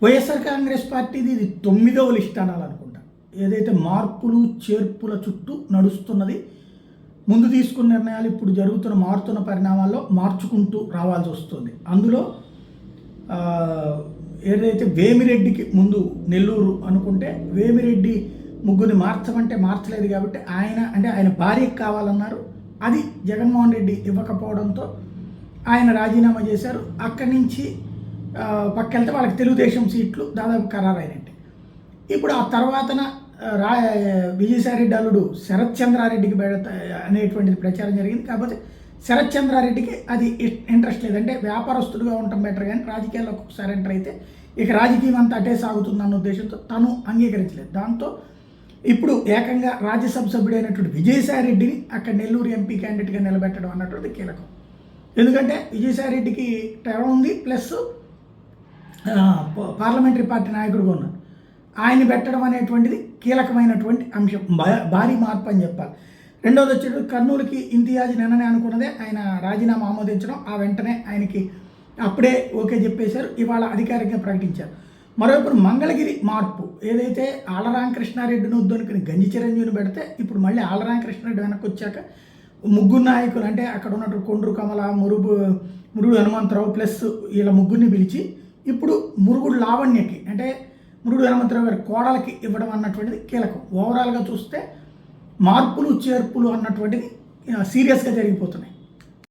వైఎస్ఆర్ కాంగ్రెస్ పార్టీది ఇది 9వ లిస్ట్ అనాలనుకుంటా. ఏదైతే మార్పులు చేర్పుల చుట్టూ నడుస్తున్నది, ముందు తీసుకున్న నిర్ణయాలు ఇప్పుడు జరుగుతున్న మారుతున్న పరిణామాల్లో మార్చుకుంటూ రావాల్సి వస్తుంది. అందులో ఏదైతే వేమిరెడ్డికి ముందు నెల్లూరు అనుకుంటే వేమిరెడ్డి ముగ్గురిని మార్చమంటే మార్చలేదు కాబట్టి ఆయన భార్యకి కావాలన్నారు. అది జగన్మోహన్ రెడ్డి ఇవ్వకపోవడంతో ఆయన రాజీనామా చేశారు. అక్కడి నుంచి పక్కెళ్తే వాళ్ళకి తెలుగుదేశం సీట్లు దాదాపు ఖరారైనట్టే. ఇప్పుడు ఆ తర్వాతన విజయసాయిరెడ్డి అల్లుడు శరత్ చంద్రారెడ్డికి అనేటువంటిది ప్రచారం జరిగింది. కాకపోతే శరత్ చంద్రారెడ్డికి అది ఇంట్రెస్ట్ లేదంటే వ్యాపారస్తుడుగా ఉండటం బెటర్, కానీ రాజకీయాల్లో ఒక్కొక్కసారి ఎంటర్ అయితే ఇక రాజకీయం అంతా అటే సాగుతుందన్న ఉద్దేశంతో తను అంగీకరించలేదు. దాంతో ఇప్పుడు ఏకంగా రాజ్యసభ సభ్యుడైనటువంటి విజయసాయిరెడ్డిని అక్కడ నెల్లూరు ఎంపీ క్యాండిడేట్గా నిలబెట్టడం అన్నటువంటిది కీలకం. ఎందుకంటే విజయసాయిరెడ్డికి టర్మ్ ఉంది, ప్లస్ పార్లమెంటరీ పార్టీ నాయకుడుగా ఉన్నారు. ఆయన పెట్టడం అనేటువంటిది కీలకమైనటువంటి అంశం, భారీ మార్పు అని చెప్పాలి. రెండవది వచ్చేటప్పుడు కర్నూలుకి ఇంతియాజ్ నిన్ననే అనుకున్నదే ఆయన రాజీనామా ఆమోదించడం, ఆ వెంటనే ఆయనకి అప్పుడే ఓకే చెప్పేశారు, ఇవాళ అధికారికంగా ప్రకటించారు. మరోవైపు మంగళగిరి మార్పు, ఏదైతే ఆళ్లరామకృష్ణారెడ్డిని వద్దనుకుని గంజి చిరంజీవిని పెడితే ఇప్పుడు మళ్ళీ ఆళ్లరామకృష్ణారెడ్డి వెనక్కి వచ్చాక ముగ్గురు నాయకులు అంటే అక్కడ ఉన్నట్టు కొండ్రు కమల, మురుగుడు హనుమంతరావు ప్లస్ వీళ్ళ ముగ్గురిని పిలిచి ఇప్పుడు మురుగుడు లావణ్యకి అంటే మురుగుడు హనుమంతరావు గారి కోడలకి ఇవ్వడం అన్నటువంటిది కీలకం. ఓవరాల్గా చూస్తే మార్పులు చేర్పులు అన్నటువంటిది సీరియస్గా జరిగిపోతున్నాయి.